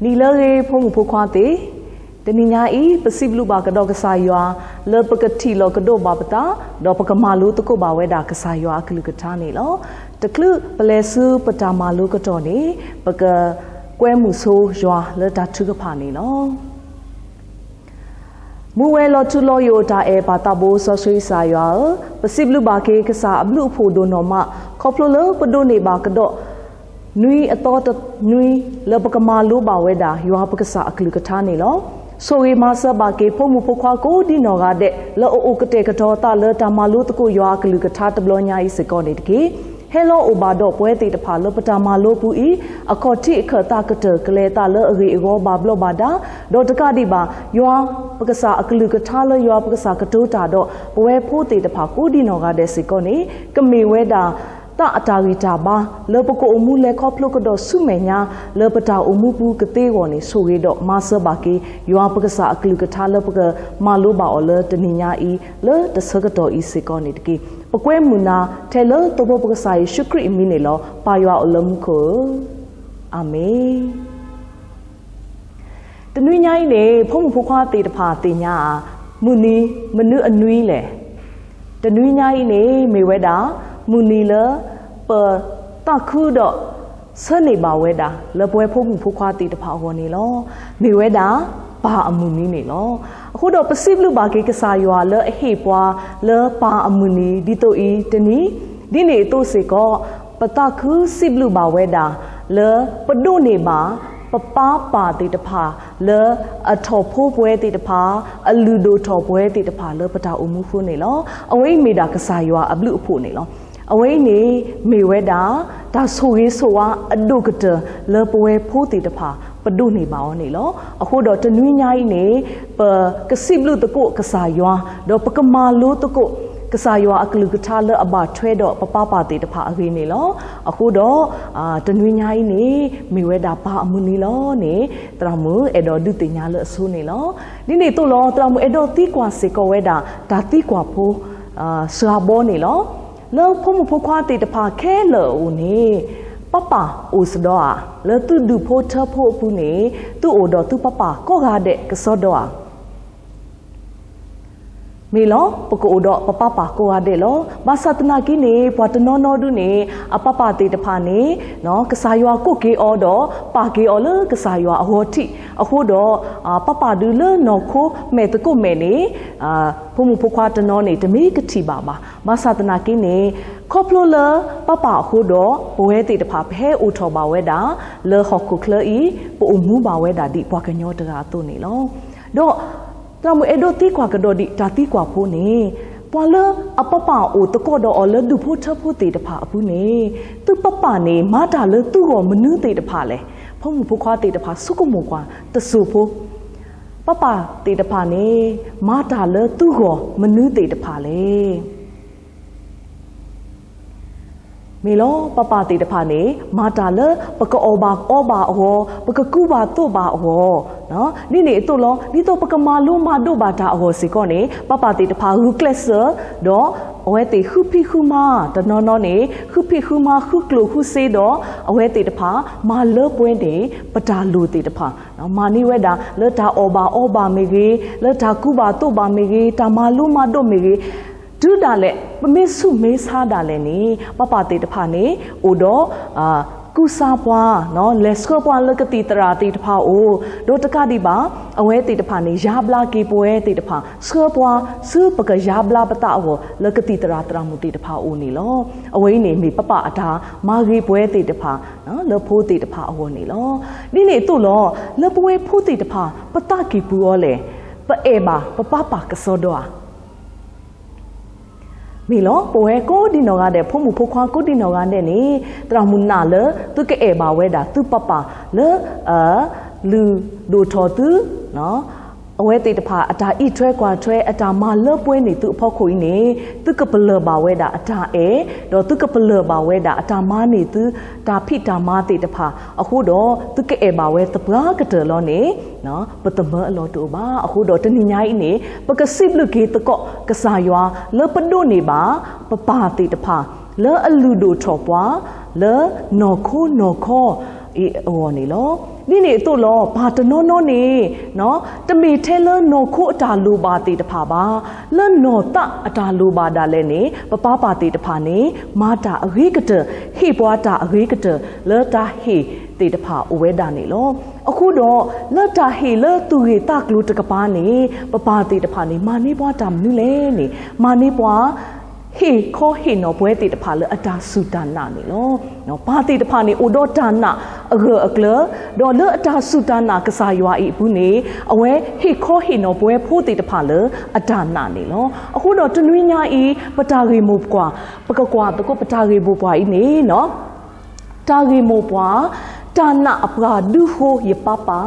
นี่เลยพงผู้ควาตีแต่นี่ยาอีประสิบลูบากระดอกกษายว่าเลิปกติโลกระโดบาปตาดอกปกมาลูตะกบาเวดากษายว่าคลึกทานี่แล้วตะคลึเปลซูปตามาลูกระจอนี่ปกแกวมุโซยัวเลตัดทุกผานี่แล้วมูเวลตุลโยตาเอปาตาโบสอสุยสายว่าประสิบลูบาเกกษาอบลูผู้โดนอมาขอบเลปโดเนบากระโดนุยอตอตนุยเลปกมาลูบาเวดายัวปกษาคลึกทานี่แล้วโซวีมาสบาเกพมุพควาโกดินอกาเดละโอกเตกทอตาเลตามาลุตกุยัวคลึกทาตบลญาอิสกอนิตกีเฮโลอุบาดปเวติตพาลปตามาโลปูอีอคอติขตากเตกเลตาเลอรีโกบาบลบาดาดอตกาดิบายัวปกษาคลึกทาเลยัวปกษากตูตาดปเวโพติตพาโกดินอกาเดสิกอนิกมีเวดาตาอัตาริตาบาเลปโกอมูเลคอพลกดอสุเมญาเลปตาอมูปูกเตวอนิสุเรดอมาสบากียัวปกษาคลึกทาเลปกมาลูบาอเลตนิญาอีเลตสกดออีสิกอนิตกีปกเวมุนาเทเลตบปกษาชุคริมิเนลปายัวอลมโคอาเมนตนุญาอีเนพงผู้ควาติตพาติญามุนีมนุอนุยเลตนุญาอีเนเมเวดามุนีเลปตะคูดอเสนิบาเวดาเลปเวพงผู้ควาติตพาวนีลอเมเวดาปาอมุนีนี่ลอအခုတော့ပစိလူဘာကေကစားရွာလဲအဟေပွားလဲပါအမူနီဒီတိုဤတနီဒီနေတိုစေကောပတခုစိလူဘာဝဲတာလဲပဒုနေပါပပပါတိတဖာလဲအထောဖိုးပွဲတိတဖာအလူဒိုထောပွဲတိတဖာလဲပတာအမှုဖုနေလောအဝိမေတာကစားရွာအဘလူအဖို့နေလောအဝိနေမေဝဲတာဒါဆိုရေးဆိုဝါအဒုကတလဲပွဲဖိုးတိတဖာปดูนี่บ่าวนี่ลอအခုတော့တနွေးညိုင်းနေပကစိဘလူတကုကစားရွာတော့ပကမာလိုတကုကစားရွာအကလူကထားလအဘထွဲတော့ပပပါတေတဖာအခေနေလောအခုတော့တနွေးညိုင်းနေမိဝဲတာပါအမှုနီလောနေတရမူအဲ့တော့ဒုတိညာလအဆိုးနေလောဒီနေတို့လောတရမူအဲ့တော့တီကွာစေကောဝဲတာဒါတီကွာဖိုးဆာဘောနေလောလောဖုံဖုခွာတေတဖာခဲလောဦးနေปะปะโอสดอเลตุดูโพเทโพปุเนตุโอดอตุปะปะก็กาเดกสดอมีลอปะโกโอดอปะปะปะก็กาเดลอบาสัตนากิเนปวตนอนอดุเนอปะปะเตตพาเนเนาะกษายัวกุเกอดอปาเกอเลกษายัวอโหติอโหดอปะปะดูเลนอโคเมตกุเมเนพมุพควาตนอเนตมีกติบาบาบาสัตนากิเนคอพลูเลปะปะโคดอปเวติตพาเพอุทอบาเวดาเลฮอกคุเคลอีปอุมูบาเวดาดิปวากะญอตราตุนี่ลอดอตรามุเอโดติกว่ากะดอดิตาติกว่าโพนี่ปวาเลอปะปะโอตะกอดอเลดูโพเทโพติตพาอปุนี่ตุปะปะนี่มาตาเลตุกอมนุติตพาเลพมุพควาติตพาสุกโมกว่าตะสุโพปะปะติตพานี่มาตาเลตุกอมนุติตพาเลมีล้อปะปาติตพานี่มาตาเลปะกอบาออโหปะกกูบาตุบาโหเนาะนี่นี่ตุล้อนี่ตุปะกมาลูมาดุบาตาโหสิก่อนี่ปะปาติตพาฮูเคลเซอร์ดอအဝဲတိခုဖိခုမာတနော်နော်နေခုဖိခုမာခုကလုခုစေတော့အဝဲတိတဖာမာလောပွဲတယ်ပတာလူတိတဖာနော်မာနိဝဲတာလောတာအောဘာမေကြီးလောတာကုဘာတုဘာမေကြီးတာမာလူမာတို့မေကြီးဒုဒါလက်ပမေစုမေးစားတာလည်းနေပပတိတဖာနေအိုတော့ကုစာပွားနော်လက်စကောပွားလကတိတရာတိတဖာအိုဒိုတကတိပါအဝဲတိတဖာနေယာဘလာကေပွဲတိတဖာစကောပွားစူပကယာဘလာပတာအောလကတိတရာတရာမူတိတဖာအိုနေလောအဝဲနေမိပပအတာမာဂီပွဲတိတဖာနော်လဖိုးတိတဖာအောနေလောဒီနေတုလောလပွဲဖိုးတိတဖာပတကီပူောလေပအေပါပပပကစောတော့มีล้อป่วยก็ดินอกันเดพมุพควาก็ดินอกันเดนี่ตรามุนนาเลตุกเอบาเวดาตุปปาเลลือดูทอตุเนาะเอาไว้ติดผาอัตาอีช่วยกว่าช่วยอัตามาเลิกป่วยนี่ตุพ่อคุยนี่ตุกเปลือบาเวดาอัตาดอตุกเปลือบาเวดาอัตามานี่ตุตาพิตามาติดผาအခုတော့ตุกเอบาเวตปลากะเตลอนี่เนาะปตมะลอตุบาအခုတော့တနိညာဤนี่ปกสิบลุกีตะกอกะสายัวเลปดุนี่บาปปาติดผาเลอลูโดทอปวาเลนอโค นี่ล้อนี่ตัวล้อบาตโนโนนี่เนาะตมีเทเลโนโคตาลูบาติตภาบาเลโนตะอตาลูบาดาเลนี่ปปาปาติตภานี่มาตาอริกเตฮิปวาตาอริกเตเลตาฮิติตภาอุเวดานี่ล้อအခုတော့လက်တာဟေလတူရီတကလူတကပါနေပပတိတဖာနေမာနေဘွားတာမနုလေနေမာနေဘွားဟေခေါ်ဟေနော်ဘွဲတိတဖာလအတာစုတနာနေလောနော်ဘာတိတဖာနေအိုတော့တာနာအဂအကလတော့လအတာစုတနာကစားရွာဤဘူးနေအဝဲဟေခေါ်ဟေနော်ဘွဲဖိုးတိတဖာလအတာနာနေလောအခုတော့တနွေးညာဤပတာရီမို့ကွာပကကွာတကပတာရီဘူပွားဤနေနော်တာရီမို့ပွားตานะอปราดูโฮเยปาปา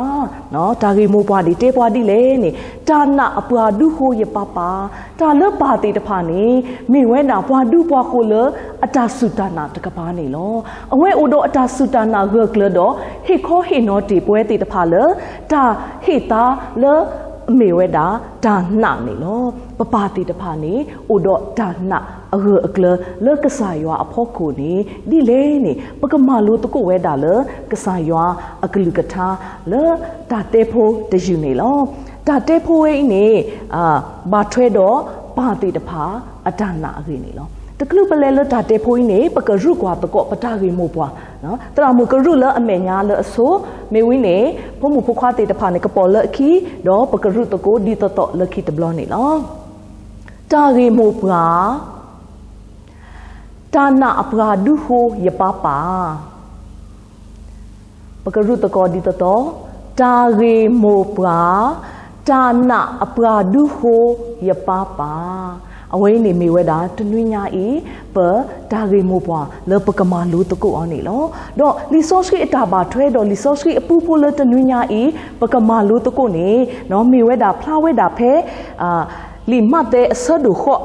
เนาะตารีโมปวาดิเตปวาดิเลยนี่ตานะอปราดูโฮเยปาปาตาเลปาติตะพานี่มีเวนาปวาดูปวาโคเลอตาสุตานะตะกะปานี่ลออเวโอโดอตาสุตานะเกกลดอเฮขอเฮนอติปวยติตะพาเลตาเฮตาเลမေဝဲတာဒါနနေလောပပတိတဖာနေဥဒဒါနအရအကလလကဆာယွာအဖို့ကိုနေဒီလေနေပကမလိုတကုဝဲတာလကဆာယွာအကလူကထာလဒါတေဖိုတယူနေလောဒါတေဖိုဝဲနေဘာထွဲတော့ပါတိတဖာအဒါနအရနေလောတကလူပလဲလတာတေဖိုးနေပကရုကွာတကောပတာရီမို့ပွားနော်တရာမူကရုလအမေညာလအဆိုမေဝင်းနေဖမှုဖခွားတေတဖာနေကပေါ်လခီတော့ပကရုတကိုဒီတတလခီတဘလနေလောတာရီမို့ပွားတာနာအပရာဒုဟိုယပပါပကရုတကိုဒီတတတာရီမို့ပွားတာနာအပရာဒုဟိုယပပါအဝိနေမီဝဲတာတနွေညာဤပဒါရီမိုပွားလပကမာလူတကုအောင်နေလောတော့လီဆိုစကီအတာဘာထွဲတော့လီဆိုစကီအပူပူလတနွေညာဤပကမာလူတကုနေနော်မီဝဲတာဖလာဝဲတာဖဲလီမတ်တဲ့အဆဒုခော့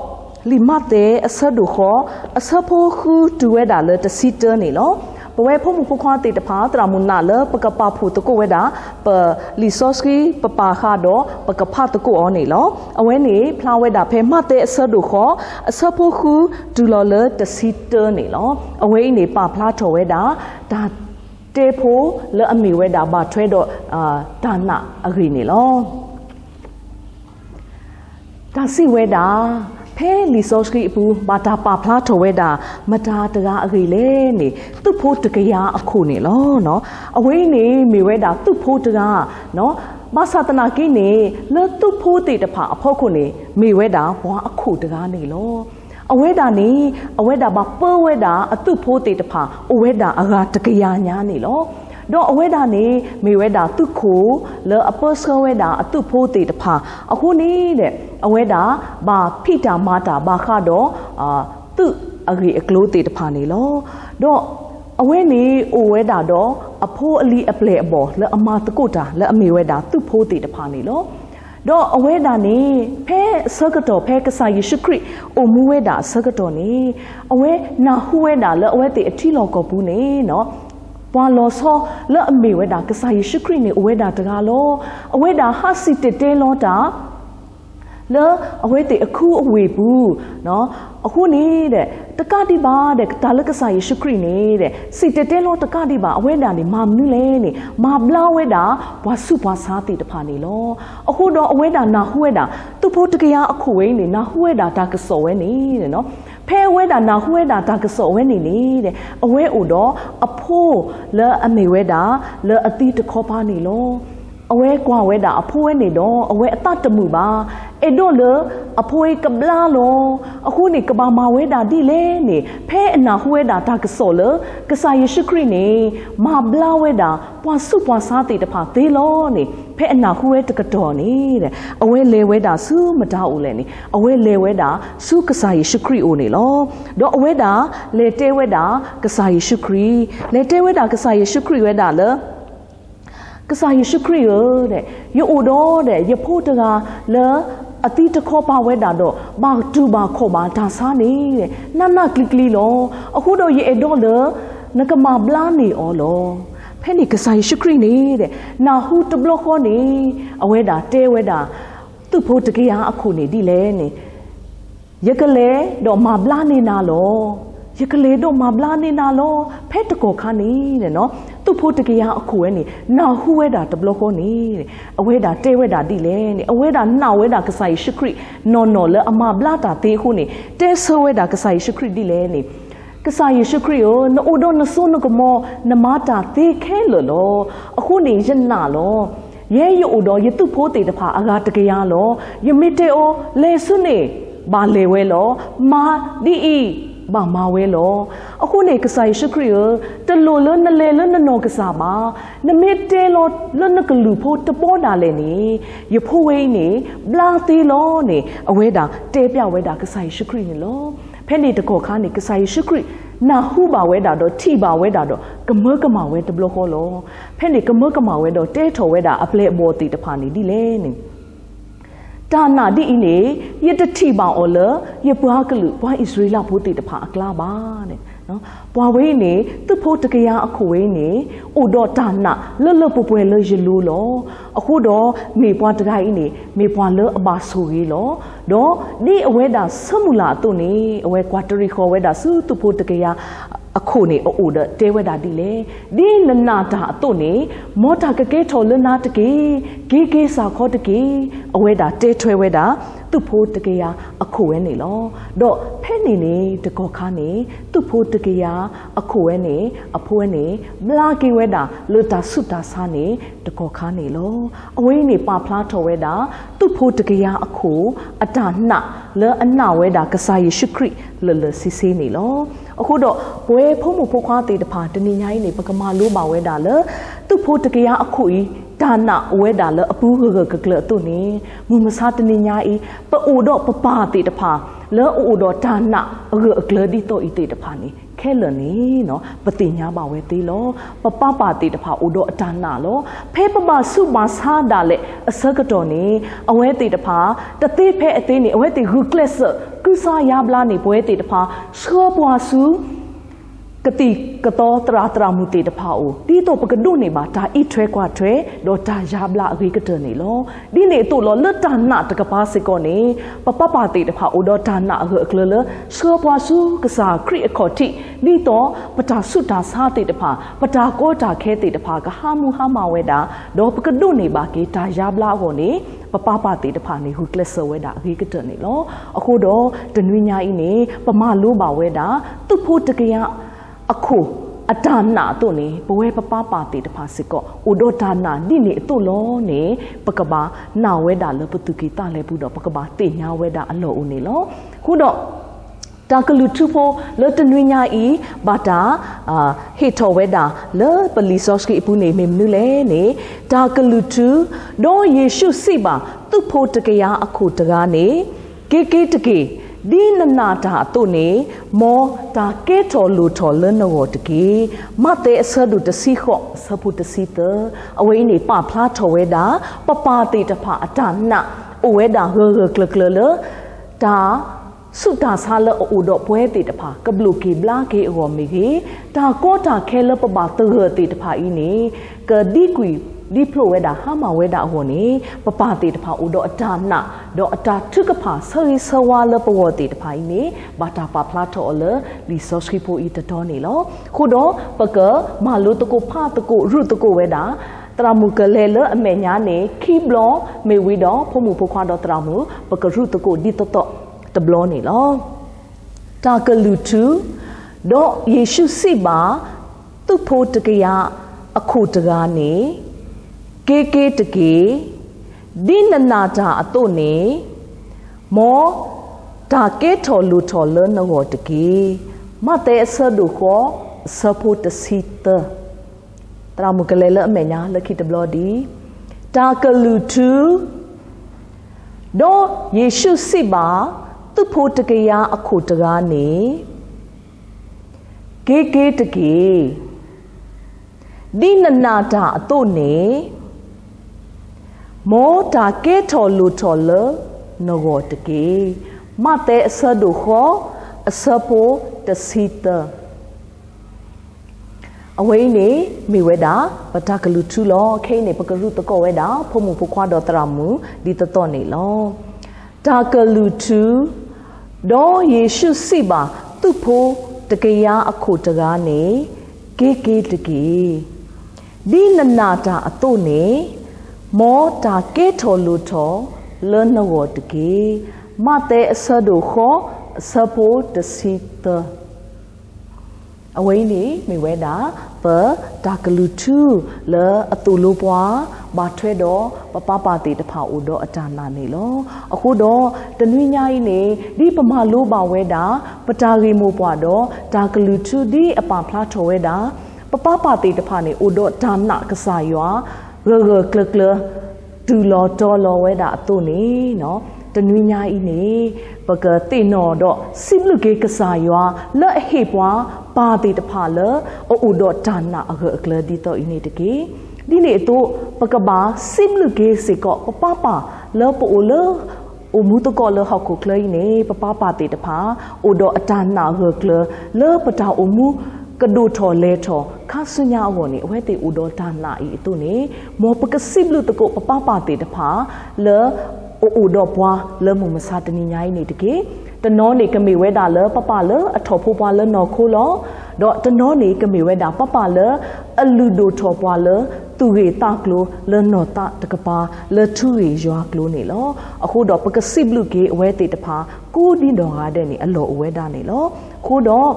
လီမတ်တဲ့အဆဒုခော့အဆဖိုခူတူဝဲတာလတစီတနေလောปเวพมุพควาติตภาตรามุนาเลปกปาผูตะโกเวดาปลิซอสกีปปาคาดอปกพาตะโกอนี่ลออเวนี่พลาเวดาเพมาเตอสดุขออสพคูดูลอเลตซิเตอร์นี่ลออเวนี่ปาพลาโถเวดาดาเตโพเลอมีเวดาบาเทรดดานะอรีนี่ลอดาซิเวดาเพลิซอสกีปูบาตาปาพลาโถเวดามาตาตระอรีเลนี่ตุโพตกยาอคูนี่ลอเนาะอเวนี่มีเวดาตุโพตกาเนาะบาสาตนากินี่เลตุโพติตภาอพอคูนี่มีเวดาบวาอคูตกานี่ลออเวดานี่อเวดาบาเปเวดาอตุโพติตภาอเวดาอราตกยาญานี่ลอတော့အဝဲဒါနေမေဝဲဒါသူခိုလောအပတ်စကဝဲဒါအတုဖိုးတေတဖာအခုနေတဲ့အဝဲဒါဘာဖိတာမာတာဘာခတော့သူအဂရီအကလိုတေတဖာနေလောတော့အဝဲနေအိုဝဲဒါတော့အဖိုးအလီအပလေအပေါ်လောအမာတကုတာလောအမေဝဲဒါသူဖိုးတေတဖာနေလောတော့အဝဲဒါနေဖဲဆကတော်ဖဲကဆာယေရှုခရစ်အိုမူဝဲဒါဆကတော်နေအဝဲနာဟူဝဲဒါလောအဝဲတေအထီလောကောဘူးနေနော်ပွာလောဆောလောအမေဝဲတာကဆာယေရှုခရစ်နေအဝဲတာတကားလောအဝဲတာဟာစီတေလောတာလောအဝဲတေအခုအဝေဘူးနော်အခုနေတဲ့တကတိပါတဲ့တာလကဆာယေရှုခရစ်နေတဲ့စီတေလောတကတိပါအဝဲတာနေမာမနုလဲနေမာဘလာဝဲတာဘွာစုဘွာစားတိတဖာနေလောအခုတော့အဝဲတာနာဟူဝဲတာသူဖို့တကရအခုဝဲနေနာဟူဝဲတာဒါကစော်ဝဲနေတဲ့နော်ဖဲဝဲတာနာဟူဝဲတာဒါကစော်ဝဲနေလေတဲ့အဝဲအိုတော့အဖိုးလဲအမေဝဲတာလဲအတိတခေါ်ပါနေလောအဝဲကွာဝဲတာအဖိုးဝဲနေတော့အဝဲအတတမှုပါအဲ့တော့လေအဖိုးကပလာလောအခုနေကဘာမဝဲတာဒီလေနေဖဲအနာဟူဝဲတာဒါကစော်လေကဆာယေရှုခရစ်နေမာဘလာဝဲတာပွာစုပွာစားတေတဖာသေးလောနေဖဲအနာဟူဝဲတကတော်နေတဲ့အဝဲလေဝဲတာစုမတောက်ဦးလေနေအဝဲလေဝဲတာစုကဆာယေရှုခရစ်အိုနေလောတော့အဝဲတာလေတဲဝဲတာကဆာယေရှုခရစ်လေတဲဝဲတာကဆာယေရှုခရစ်ဝဲတာလေကဆာယေရှုခရစ်တဲ့ယိုတော့တဲ့ယဖို့တကလေအတိတခေါ်ပါဝဲတာတော့ဘာတူဘာခေါ်ပါဒါစားနေတဲ့နကလီကလီလောအခုတော့ရေတော့လေနကမဘလာနေအော်လောဖဲနေကဆာယေရှုခရစ်နေတဲ့နာဟူတဘလခေါ်နေအဝဲတာတဲဝဲတာသူ့ဖို့တကယ်အခုနေဒီလဲနေရကလေတော့မဘလာနေနာလော ยกเลดอมาบลานี่นาโลเพตโกคานี่เนี่ยเนาะตุโพตะกยาอคูนี่นาฮูเวดาตบลโคนี่อเวดาเตเวดาดิเลนี่อเวดานาเวดากษัยชิครินอนนอเลอมาบลาตาเตคูนี่เตเซเวดากษัยชิคริดิเลนี่กษัยชิคริโอนโอดอนนซุนกโมนมาตาเตแค่โลอคูนี่ยันนาโลเยยอุดอยตุโพติตภาอากาตะกยาโลยมิเตโอเลซุนี่บาเลเวโลมาดีอีบามาเวโลအခုနေကဆိုင်ရှိခရီတလိုလနလေလနနောကစားပါနမေတဲလောလနကလူဖို့တပေါ်တာလေနေရဖိုးဝင်းနေဘလာသေးလောနေအဝဲတာတဲပြဝဲတာကဆိုင်ရှိခရီနေလောဖဲနေတကောခါနေကဆိုင်ရှိခရီနာဟုပါဝဲတာတော့ထိပါဝဲတာတော့ကမကမဝဲတဘလခေါ်လောဖဲနေကမကမဝဲတော့တဲထော်ဝဲတာအပလက်ဘောတီတဖာနေဒီလေနေတာနာဒီအင်းနေယတတိပါအော်လယပွားကလူပွားဣသရေလဘုတိတဖာအကလာပါတဲ့နော်ပွားဝေးနေသူဖို့တကရာအခုဝေးနေအိုတော့တာနာလွတ်လွတ်ပွပွဲလေရလူလောအခုတော့မေပွားတကိုင်းနေမေပွားလအပါဆိုကြီးလောတော့ဒီအဝဲတာဆမှုလာတုန်နေအဝဲကွာတရီခေါ်ဝဲတာစုသူဖို့တကရာအခုနေအိုတဲ့တဲဝဲတာဒီလေဒီနနာတာအတုနေမောတာကကဲထော်လနာတကေဂေဂေစာခေါ်တကေအဝဲတာတဲထွဲဝဲတာသူဖို့တကရာအခုဝဲနေလောတော့ဖဲနေနေတကောခါနေသူဖို့တကရာအခုဝဲနေအဖိုးဝဲနေမလာကေဝဲတာလွတာဆုတာစားနေတကောခါနေလောအဝဲနေပါဖလားထော်ဝဲတာသူဖို့တကရာအခုအတာနှလဲအနာဝဲတာကစားရရှိခရိလစီစီနေလောအခုတော့ဘွဲဖုံးမှုဖိုးခွားတေတဖာတနေညာကြီးနေပကမာလို့ပါဝဲတာလေသူ့ဖို့တကရာအခုဤဒါနာဝဲတာလေအပူးကကလတုန်နေမူမစားတနေညာဤပအိုတော့ပပတေတဖာလေအိုတော့ဒါနာအကလဒီတော့ဤတေတဖာနေခဲလနေနော်ပတိညာပါဝဲသေးလောပပပါတေတဖာအိုတော့အဒါနာလောဖဲပပစုပါစားတာလေအစကတော်နေအဝဲတေတဖာတသေးဖဲအသေးနေအဝဲတေဟုကလက်စကုစားရပလာနေပွဲတေတဖာဆောပွားစုကတိကတော့တရာတရာမူတေတဖာအိုဒီတော့ပကဒုနေပါဒါဣထွဲကွာထွဲတော့ဒါရပလာအဝေးကတနေလောဒီနေတော့လောလတနာတကပါစကောနေပပပါတေတဖာအိုတော့ဒါနာအကလလဆောပွားစုကစားခရိအခေါ်တိဒီတော့ပတာဆုတာစားတေတဖာပတာကောတာခဲတေတဖာကဟာမူဟာမဝဲတာတော့ပကဒုနေပါကေဒါရပလာကိုနေပပပါတေတဖာနေဟုကလဆဝဲတာအဝေးကတနေလောအခုတော့တနွေညာဤနေပမလို့ပါဝဲတာသူ့ဖို့တကရအခုအတာနာတို့နေဘဝပပပါတေတဖာစစ်ကောဥဒတာနာဒီနေတို့လောနေပကဘာနာဝဲတာလပတုကိတလဲဘူးတော့ပကဘာတေညာဝဲတာအလောဦးနေလောခုတော့တာကလူထုဖို့လောတနွေညာဤဘာတာဟေထောဝဲတာလောပလီဆော့စကီပူနေမေမနူလဲနေတာကလူထုဒေါ်ယေရှုစိပါသူ့ဖို့တကရာအခုတကားနေကေကေတကေဒီနနာတာတို့နေမောတာကဲထော်လူထော်လနောတကေမတဲ့အဆဒုတစီခော့ဆဖုတစီတအဝိနေပဖလားထော်ဝဲတာပပတေတဖာအတာနာအဝဲတာဟကလကလလတာสุดาซาเลออุดบวยติดผากบลูกีบลาเกอวมิกีตาก็ตาแค่เลปบาเตอติดผาอีนี่กะดีกุยดีโปรเวดาฮามาเวดาโหนี่ปปาติดผาอุดอตานะดออตาทึกผาเซยสวาเลปวติดผาอีนี่บาตาปาพลาโตเลลิซอสคิโปอีตตอนี่ลอคูดอปะกะมาลุตะโกพาตะโกรุตะโกเวดาตรามุกเลเลอเมญาเนคีบลอเมวิดอพมุพควาดอตรามุปะกะรุตะโกดิตตตบลอนี่ลอตากะลูทูดอเยซูสิบาตุโพตะกะยะအခုတကားနေကေကေတကေဒီနနာတာအတုနေမောဒါကေထော်လူထော်လနောတကေမတဲဆဒုခောစဖို့တစီတတရာမကလေလအမေညာလခိတဘလဒီတာကလူทูဒေါ်ယေရှုစိပါသူဖို့တကရာအခုတကားနေကေကေတကေဒီနနာတာအတုနေမောတာကေထော်လူထော်လနောတကေမတဲအဆဒုခောအစဖို့တစီတအဝိနေမိဝဲတာပတကလူထုလောခိနေပကရုတကောဝဲတာဖုံမှုဖခွာတော်တရမူဒီတတော်နေလောတာကလူထုဒေါ်ယေရှုစိပါသူဖို့တ ตะเกียอโคตกาเนเกเกตะเกดีนนาตาอตุเนมอตาเกทอลูทอเลนวตะเกมาเตอสะดุขอสะโพตะสิตเอาไว้นี่มีเวดาเปตากลูทูเลอตุลูปวาบาเทรดอปะปาปาติตะพาอุดออาจารย์นานี่ลอအခုတော့တနွေညိုင်းနေဒီပမာလိုပါဝဲတာပတာရီမိုပွားတော့တာကလူချူဒီအပဖလားထော်ဝဲတာပပပါတိတဖာနေဥဒဒါနကဆာရွာရရကလကလဒူလောတော်လောဝဲတာအတုနေနော်တနွေညိုင်းနေပကတိနော်တော့စိလူကေကဆာရွာလက်အဟေပွားပါတိတဖာလဥဒဒါနအကကလဒီတော့ဤနေတကေဒီနေတော့ပကဘာစိလူကေစေကောပပပါလောပိုလอุมุตกอเลหอกคุเคลยนี่ปะป้าปาติตะพาอุดออาจารย์นาเฮเคลเลปะตาอุมุกระดูทอเลทอคาสุญญาโวนี่เวติอุดอดานาอีตุนี่มอปะกะสิบลุตะโกปะป้าปาติตะพาเลอุดอปวาเลมุมสาตนิญายนี่ตะเกตะนอนี่กะมีเวดาเลปะปาเลอทอพูปวาเลนอโคลอดอตะนอนี่กะมีเวดาปะปาเลอลูโดทอปวาเลသူရေတကလိုလနောတတကပါလထူရေရွာကလိုနေလောအခုတော့ပကစိဘလူကေအဝဲတေတဖာကိုဒီတော်ဟာတဲ့နေအလောအဝဲတာနေလောခုတော့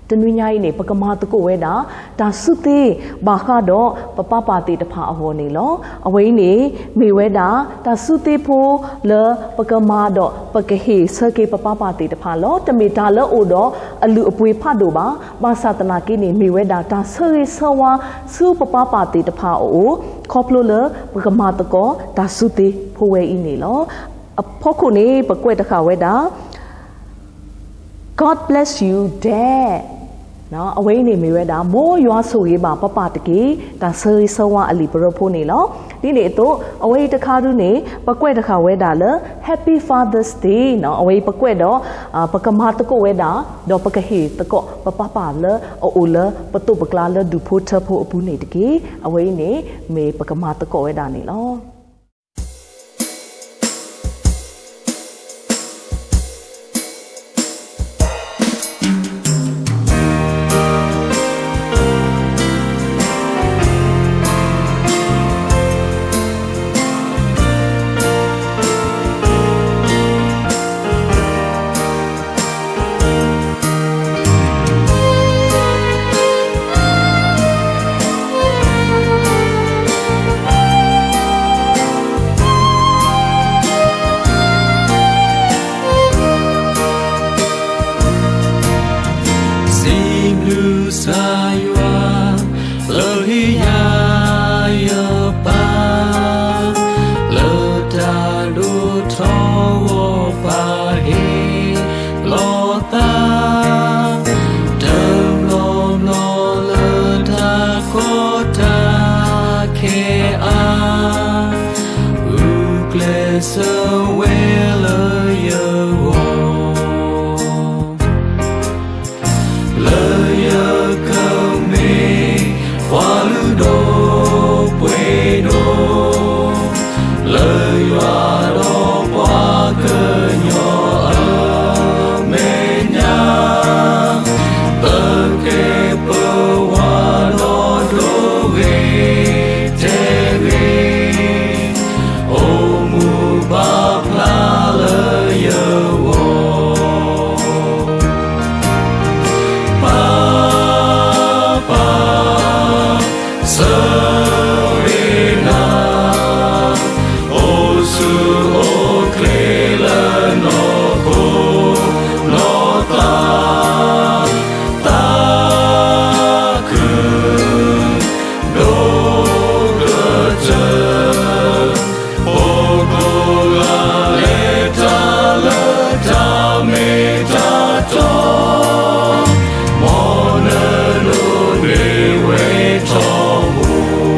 တနွေညိုင်းနေပကမာတကိုဝဲတာဒါစုသေးဘာခတော့ပပပါတေတဖာအဟောနေလောအဝိနေမေဝဲတာဒါစုသေးဖိုးလပကမာတော့ပကဟေဆကေပပပါတေတဖာလောတမေတာလောအိုတော့အလူအပွေဖတ်တော့ပါဘာသာတနာကိနေမေဝဲတာဒါဆရေဆဝါစုပပပါတေတဖာအိုခေါပလိုလပကမာတကောဒါစုသေးဖိုးဝဲဤနေလောအဖို့ခုနေပကွဲ့တခါဝဲတာ God bless you dad နော်အဝိနေမေဝဲတာမိုးရွာဆိုရေးပါပပတကေဒါဆရီဆဝအလီပရဖိုးနေလောဒီလေတော့အဝိတခါတူနေပကွဲ့တခါဝဲတာလေ Happy Father's Day နော်အဝိပကွဲ့တော့ပကမာတကိုဝဲတာတော့ပကဟေတကောပပပါလေအိုလေပတုပကလာလေဒူဖိုးထဖိုးအပူနေတကေအဝိနေမေပကမာတကိုဝဲတာနေလော Mona no ne we tomo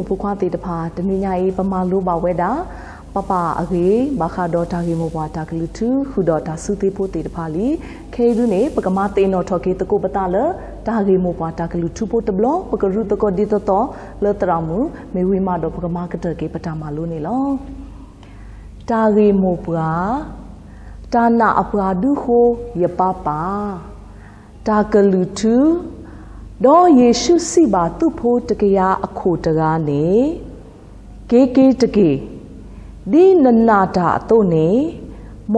ผู้ความติดพาตนิยายประมาณรู้บ่าวเวดาป้าป้าอเกบาคาดอทากิโมบาตากลุทูขุดอตาสุติโพติดพาลีเคดูเนปกมาเตนอทอเกตะโกปตาเลตากิโมบาตากลุทูโพตบลอปกรุตะกอดิตตอเลตรามูเมวิมาดอปกมากะเตเกปตามาลุเนลอตากิโมปราตานาอปราดุโคยปาปาตากลุทูดอเยซูสิบาตุโพตะกยาอโคตกาเนเกเกตะเกดีนันนาตาโตเนโม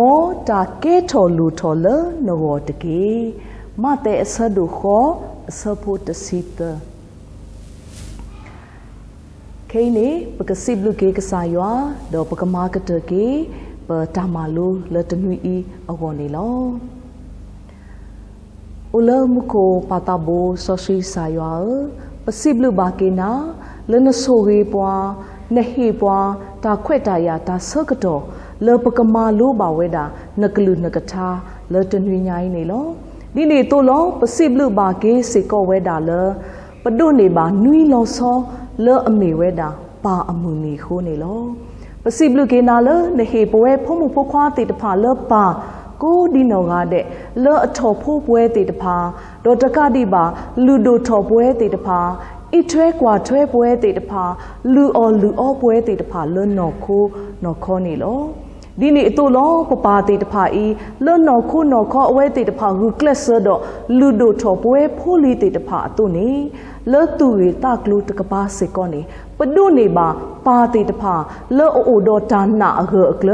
ตาเกทอลูทอเลนโวตะเกมาเตอสะดุขอสะโพตสิตเคเนปกสิบลูเกกสายว่าดอปกมากะเตเกปตามาลูเลตนุอีอวอเนลออุลมุโคปาตาโบซอซีสายว่าปสิบลูบาเกนาเลนโซเกปวาเนฮีปวาตาเควตายาตาสกโตเลปกมาลูบาเวดานกลุนกทาเลตนุญายนี่ลอဒီနေ့တိုလောပစိဘလူဘာကေစေကောဝဲတာလပဒုနေပါနွီလောဆောလောအမေဝဲတာပါအမှုနေခိုးနေလောပစိဘလူကေနာလနေဟေပွဲဖုံမှုဖခွားတေတဖာလပါကိုဒီနောကတဲ့လောအထော်ဖိုးပွဲတေတဖာဒေါ်တကတိပါလူဒိုထော်ပွဲတေတဖာဣထွဲကွာထွဲပွဲတေတဖာလူအောပွဲတေတဖာလောနော်ခိုးနော်ခေါ်နေလောဒီနေ့အတူလောပပါတေတဖာဤလောနော်ခုနော်ခေါ်အဝဲတေတဖာဟူကလစ်ဆာတော့လူဒိုထော်ပွဲဖိုးလီတေတဖာအတူနေလောတူရီတကလူတကပါစေကောနေပဒုနေပါပါတေတဖာလောအိုဒေါ်တာနာအဂအကလ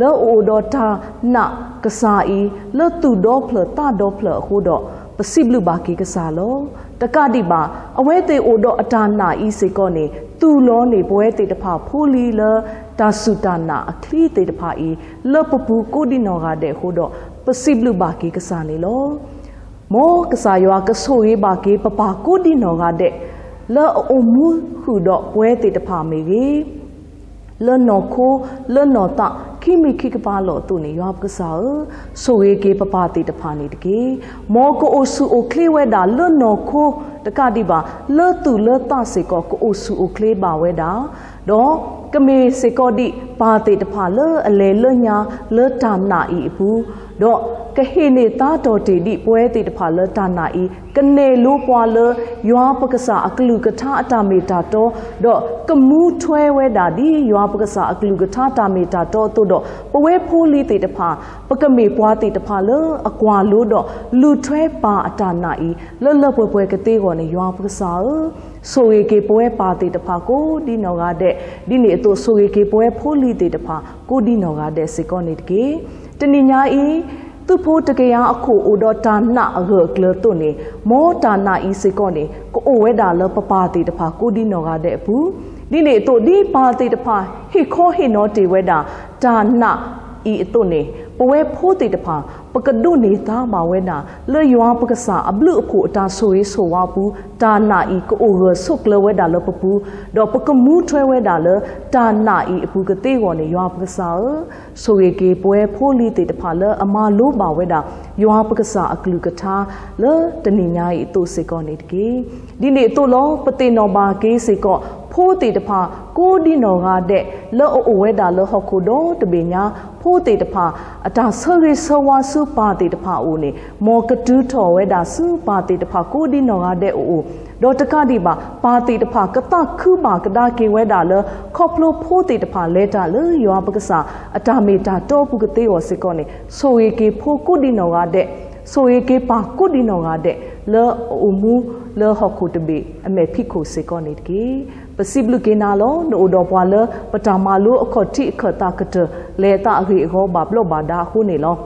လောအိုဒေါ်တာနာကစားဤလောတူဒေါ်ဖလတာဒေါ်ဖလဟိုတော့ပစိဘလူဘာကီကစားလောတကတိပါအဝဲတေအိုတော့အတာနာဤစေကောနေသူလောနေပွဲတေတဖာဖိုးလီလတာစုတာနာအခလီတေတဖာဤလောပပူကိုဒီနောကတဲ့ဟိုတော့ပစိဘလူဘာကီကစားနေလောမောကစားရွာကဆိုရေးဘာကီပပကိုဒီနောကတဲ့လောအုံမှုဟူတော့ပွဲတေတဖာမေကြီးလောနော်ခိုလောနော်တာ ခိမိခိကပါလောတုန်ရွာပကစားဆိုဝေကေပပတိတဖာနေတကေမောကိုအိုဆူအိုကလေးဝဲတာလွတ်နော်ခိုးတကတိပါလွတ်သူလွတ်တစေကောကိုအိုဆူအိုကလေးပါဝဲတာတော့ကမေစေကောဒီပါတိတဖာလေအလေလွညာလွတ်တာနာဤဘူးတော့ကဟိနေသားတော်တီဒီပွဲတိတဖာလွတ်တာနာဤကနေလိုပွာလေရွာပကစားအကလူကထာအတမေတာတော့တော့ကမူးထွဲဝဲတာဒီရွာပကစားအကလူကထာတာမေတာတော့တို့တော့ပွဲဖိုးလီတိတဖာပကမေပွားတိတဖာလေအကွာလို့တော့လူထွဲပါအတာနာဤလွတ်လွတ်ပွဲပွဲကတိကောနေရွာပကစားဆိုရီကေပွဲပါတိတဖာကိုဒီနော်ကတဲ့ဒီနေအတူဆိုရီကေပွဲဖိုးလီတိတဖာကိုဒီနော်ကတဲ့စေကောနေတကေတနိညာဤသူဖို့တကယ်အခုအိုဒတာနာအဂကလတုန်နေမောတာနာဤစေကောနေကိုအိုဝဲတာလပပတိတဖာကိုဒီနော်ကတဲ့ဘူးဒီနေအတူဒီပါတိတဖာဟိခောဟိနောတေဝဲတာဒါနာဤအတုနေပွဲဖိုးတိတဖာပကဒုနေသားမဝဲနာလေရွာပကစားအဘလူအခုအတာဆိုရေးဆိုဝဘူးဒါနာဤကိုအိုရဆုကလဝဲတာလပပူတော့ပကမူးထွဲဝဲတာလဒါနာဤအပူကတိကောနေရွာပကစားဆိုရီကေပွဲဖိုးလီတိတဖာလအမလိုပါဝဲတာရွာပကစားအကလူကထာလတနိညာဤအတုစေကောနေတကေဒီနေအတုလောပတိနောပါကေစေကောဖိုးတိတဖာကိုဒီနောကတဲ့လောအိုဝဲတာလောဟခုတော့တပညာဖိုးတိတဖာအတာဆရီဆဝါစုပါတိတဖာအိုနေမောကတူးထော်ဝဲတာစုပါတိတဖာကိုဒီနောကတဲ့အိုတော့တကတိပါပါတိတဖာကတခုပါကဒါကေဝဲတာလခေါပလိုဖိုးတိတဖာလဲတာလရွာပကစားအတာမေတာတော့ပုကတိောစေကောနေဆိုရီကေဖိုးကိုဒီနောကတဲ့ဆိုရီကေပါကိုဒီနောကတဲ့လောအိုမူလောဟခုတဘေအမေဖိခိုစေကောနေတကေပစိဘလူကေနာလောနိုဒောပွာလပတာမာလိုအခေါတိအခတာကတလေတာအခေအခောဘာဘလောဘာဒါခုနေလော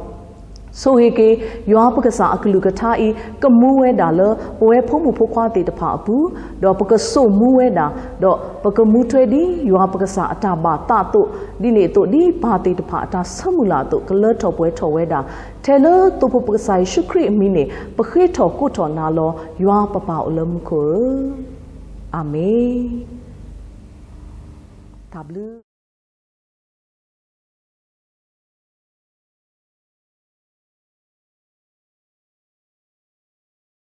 ဆိုဟေကေရွာပကစားအကလူကထာဤကမူးဝဲတာလပွဲဖုံမှုဖခွာတေတဖာအပူတော့ပကဆုမူးဝဲတာတော့ပကမူးထွဲဒီရွာပကစားအတာပါတတုဒီနေတုဒီဘာတေတဖာအတာဆမှုလာတုကလထော်ပွဲထော်ဝဲတာထဲလတုပပကစားရှုခရိအမီနေပခေထော်ကုထော်နာလောရွာပပအလမ်ခုအာမေW